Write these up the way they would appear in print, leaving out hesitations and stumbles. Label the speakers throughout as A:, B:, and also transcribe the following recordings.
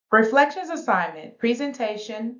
A: Reflections assignment, presentation,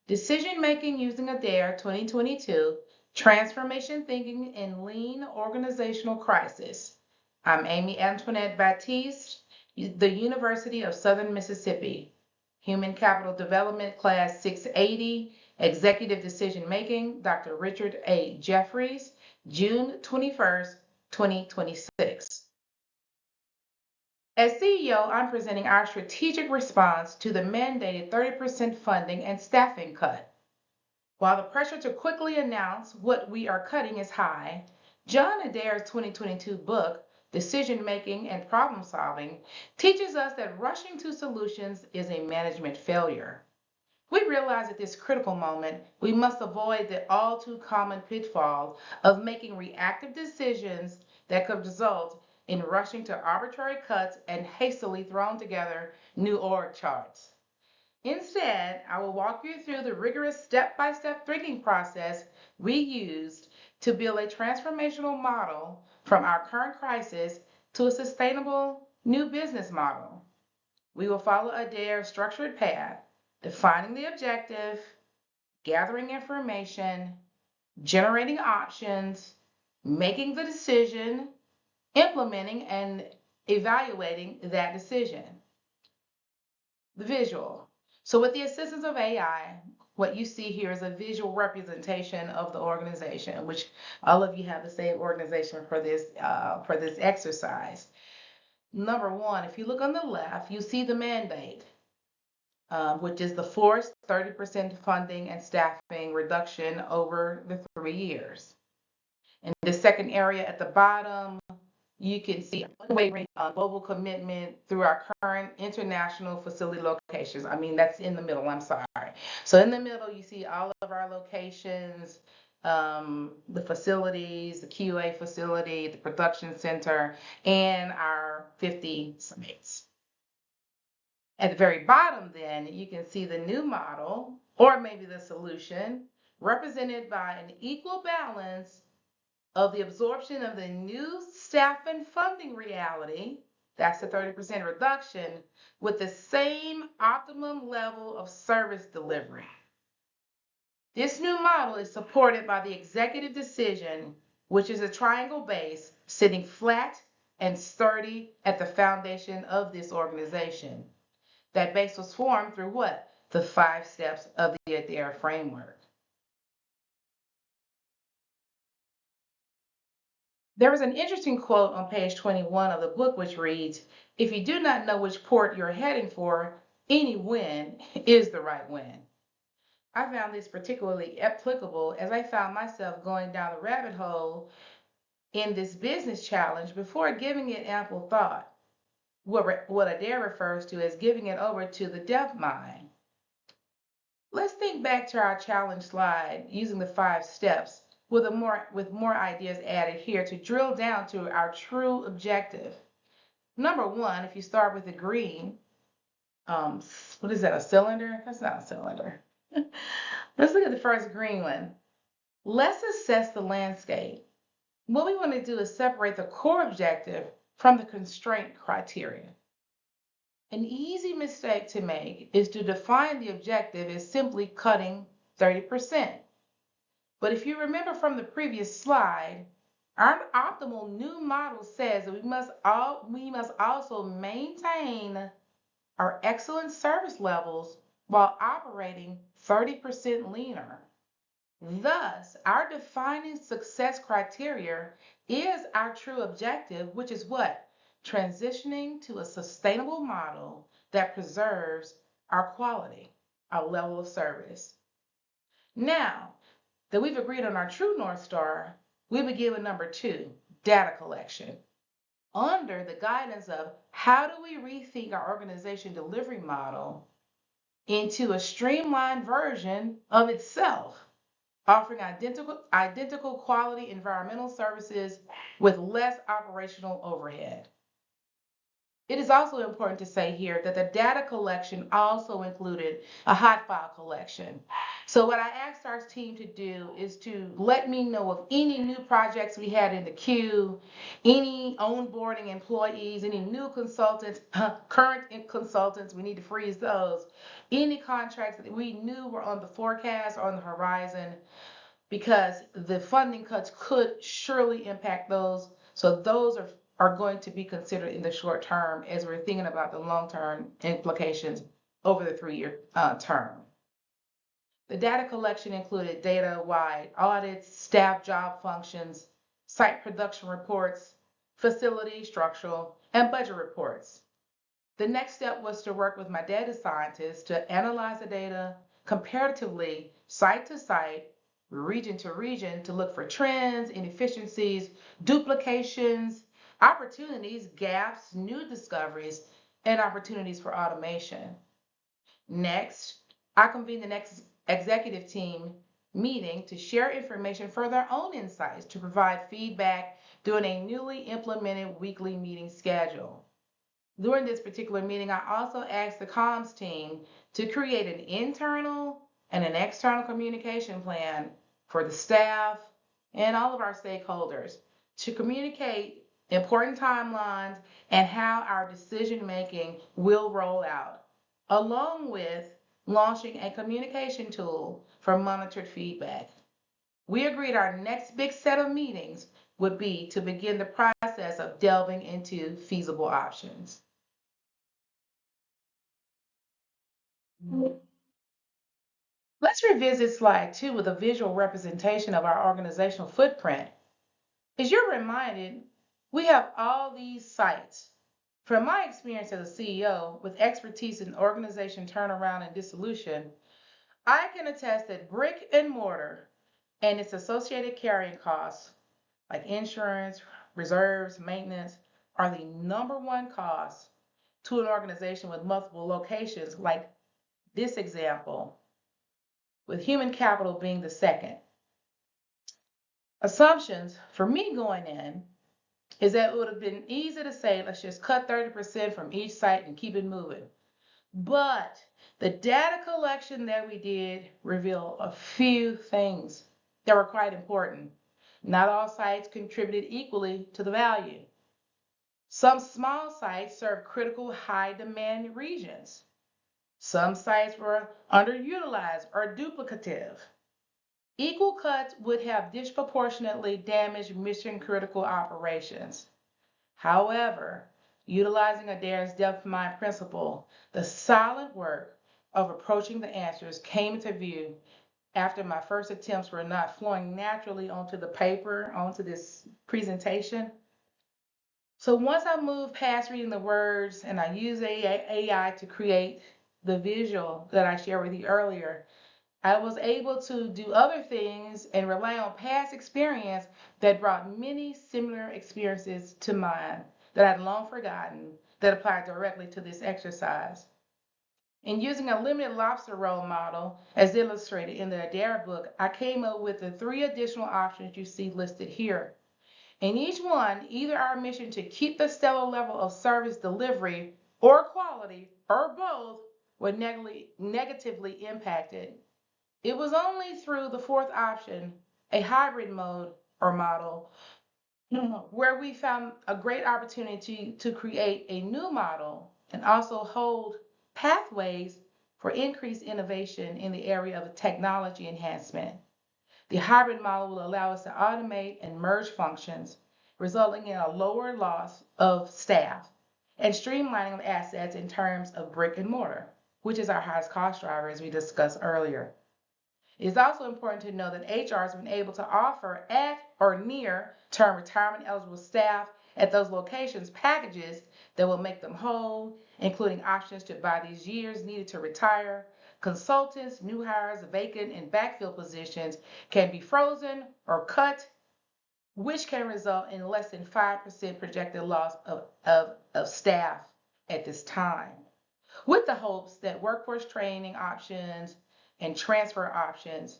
A: decision making using Adair 2022, transformation thinking in lean organizational crisis. I'm Amy Antoinette Batiste, the University of Southern Mississippi. Human Capital Development Class 680, Executive Decision Making, Dr. Richard A. Jeffries, June 21st, 2026. As CEO, I'm presenting our strategic response to the mandated 30% funding and staffing cut. While the pressure to quickly announce what we are cutting is high, John Adair's 2022 book, Decision Making and Problem Solving, teaches us that rushing to solutions is a management failure. We realize at this critical moment, we must avoid the all too common pitfall of making reactive decisions that could result in rushing to arbitrary cuts and hastily thrown together new org charts. Instead, I will walk you through the rigorous step-by-step thinking process we used to build a transformational model from our current crisis to a sustainable new business model. We will follow Adair's structured path, defining the objective, gathering information, generating options, making the decision, implementing and evaluating that decision. The visual. So with the assistance of AI, what you see here is a visual representation of the organization, which all of you have the same organization for this exercise. Number one, if you look on the left, you see the mandate, which is the forced 30% funding and staffing reduction over the 3 years. In the second area at the bottom, you can see unwavering global commitment through our current international facility locations. I mean, that's in the middle, I'm sorry. So in the middle, you see all of our locations, the facilities, the QA facility, the production center, and our 50 sites. At the very bottom, then, you can see the new model, or maybe the solution, represented by an equal balance of the absorption of the new staff and funding reality, that's the 30% reduction, with the same optimum level of service delivery. This new model is supported by the executive decision, which is a triangle base sitting flat and sturdy at the foundation of this organization. That base was formed through what? The 5 steps of the Adair framework. There is an interesting quote on page 21 of the book which reads, "If you do not know which port you're heading for, any win is the right win." I found this particularly applicable as I found myself going down the rabbit hole in this business challenge before giving it ample thought, what Adair refers to as giving it over to the deaf mind. Let's think back to our challenge slide using the 5 steps with more ideas added here to drill down to our true objective. Number one, if you start with the green, what is that, a cylinder? That's not a cylinder. Let's look at the first green one. Let's assess the landscape. What we want to do is separate the core objective from the constraint criteria. An easy mistake to make is to define the objective as simply cutting 30%. But if you remember from the previous slide, our optimal new model says that we must also maintain our excellent service levels while operating 30% leaner. Thus, our defining success criteria is our true objective, which is what? Transitioning to a sustainable model that preserves our quality, our level of service. Now that we've agreed on our true North Star, we begin with number 2, data collection. Under the guidance of how do we rethink our organization delivery model into a streamlined version of itself, offering identical quality environmental services with less operational overhead. It is also important to say here that the data collection also included a hot file collection. So what I asked our team to do is to let me know of any new projects we had in the queue, any onboarding employees, any new consultants, current consultants, we need to freeze those, any contracts that we knew were on the forecast or on the horizon, because the funding cuts could surely impact those. So those are going to be considered in the short term as we're thinking about the long-term implications over the 3-year term. The data collection included data-wide audits, staff job functions, site production reports, facility, structural, and budget reports. The next step was to work with my data scientists to analyze the data comparatively, site to site, region to region, to look for trends, inefficiencies, duplications, opportunities, gaps, new discoveries, and opportunities for automation. Next, I convened the next executive team meeting to share information for their own insights, to provide feedback during a newly implemented weekly meeting schedule. During this particular meeting, I also asked the comms team to create an internal and an external communication plan for the staff and all of our stakeholders to communicate important timelines and how our decision making will roll out, along with launching a communication tool for monitored feedback. We agreed our next big set of meetings would be to begin the process of delving into feasible options. Let's revisit slide 2 with a visual representation of our organizational footprint. As you're reminded, we have all these sites. From my experience as a CEO with expertise in organization turnaround and dissolution, I can attest that brick and mortar and its associated carrying costs, like insurance, reserves, maintenance, are the number one cost to an organization with multiple locations, like this example, with human capital being the second. Assumptions for me going in is that it would have been easy to say, let's just cut 30% from each site and keep it moving. But the data collection that we did revealed a few things that were quite important. Not all sites contributed equally to the value. Some small sites served critical high demand regions. Some sites were underutilized or duplicative. Equal cuts would have disproportionately damaged mission critical operations. However, utilizing Adair's depth mind principle, the solid work of approaching the answers came into view after my first attempts were not flowing naturally onto the paper, onto this presentation. So once I moved past reading the words and I used AI to create the visual that I shared with you earlier, I was able to do other things and rely on past experience that brought many similar experiences to mind that I'd long forgotten that applied directly to this exercise. In using a limited lobster roll model, as illustrated in the Adair book, I came up with the 3 additional options you see listed here. In each one, either our mission to keep the stellar level of service delivery or quality, or both, were negatively impacted. It was only through the 4th option, a hybrid mode or model, where we found a great opportunity to create a new model and also hold pathways for increased innovation in the area of technology enhancement. The hybrid model will allow us to automate and merge functions, resulting in a lower loss of staff and streamlining of assets in terms of brick and mortar, which is our highest cost driver, as we discussed earlier. It is also important to know that HR has been able to offer at or near term retirement eligible staff at those locations packages that will make them whole, including options to buy these years needed to retire. Consultants, new hires, vacant and backfill positions can be frozen or cut, which can result in less than 5% projected loss of staff at this time, with the hopes that workforce training options and transfer options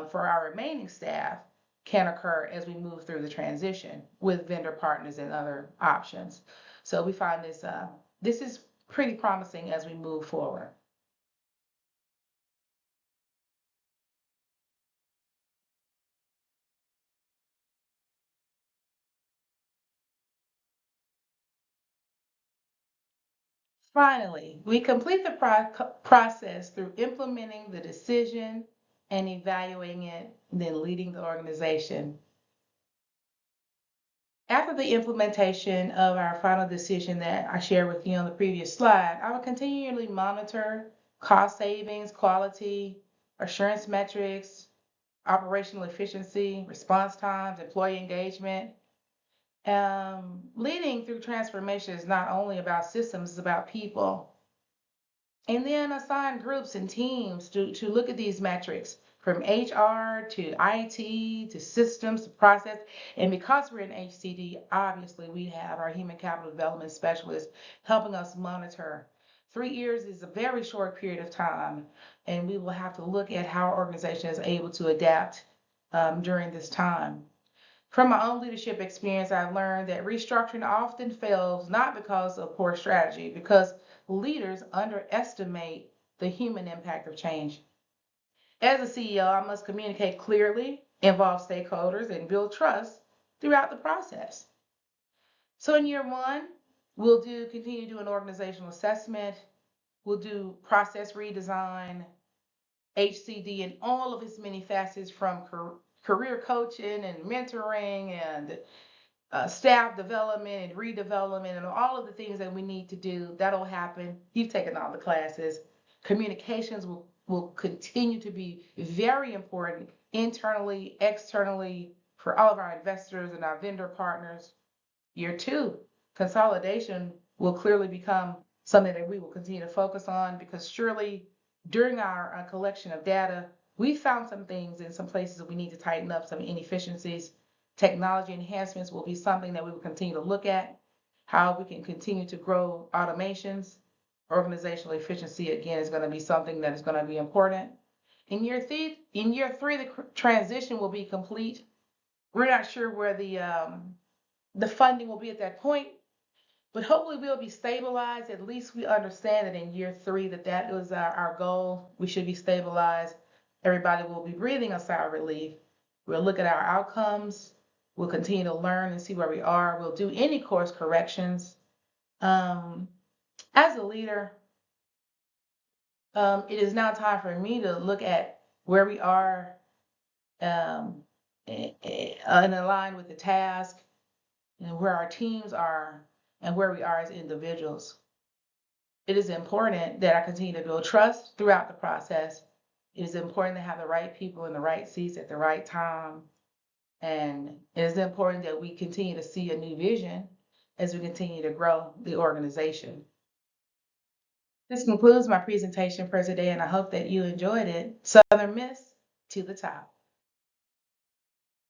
A: for our remaining staff can occur as we move through the transition with vendor partners and other options. So we find this is pretty promising as we move forward. Finally, we complete the process through implementing the decision and evaluating it, then leading the organization. After the implementation of our final decision that I shared with you on the previous slide, I will continually monitor cost savings, quality, assurance metrics, operational efficiency, response times, employee engagement. Leading through transformation is not only about systems, it's about people. And then assign groups and teams to look at these metrics from HR to IT to systems to process. And because we're in HCD, obviously we have our human capital development specialists helping us monitor. 3 years is a very short period of time, and we will have to look at how our organization is able to adapt during this time. From my own leadership experience, I've learned that restructuring often fails not because of poor strategy, because leaders underestimate the human impact of change. As a CEO, I must communicate clearly, involve stakeholders, and build trust throughout the process. So in year one, we'll continue to do an organizational assessment. We'll do process redesign, HCD in all of its many facets, from career coaching and mentoring and staff development and redevelopment and all of the things that we need to do. That'll happen. You've taken all the classes. Communications will continue to be very important internally, externally, for all of our investors and our vendor partners. Year two, consolidation will clearly become something that we will continue to focus on, because surely during our collection of data, we found some things in some places that we need to tighten up, some inefficiencies. Technology enhancements will be something that we will continue to look at, how we can continue to grow automations. Organizational efficiency, again, is going to be something that is going to be important. In year three, the transition will be complete. We're not sure where the funding will be at that point, but hopefully we'll be stabilized. At least we understand that in year three that was our goal. We should be stabilized. Everybody will be breathing a sigh of relief. We'll look at our outcomes. We'll continue to learn and see where we are. We'll do any course corrections. As a leader, it is now time for me to look at where we are and align with the task, and where our teams are, and where we are as individuals. It is important that I continue to build trust throughout the process. It is important to have the right people in the right seats at the right time. And it is important that we continue to see a new vision as we continue to grow the organization. This concludes my presentation for today, and I hope that you enjoyed it. Southern Miss to the top.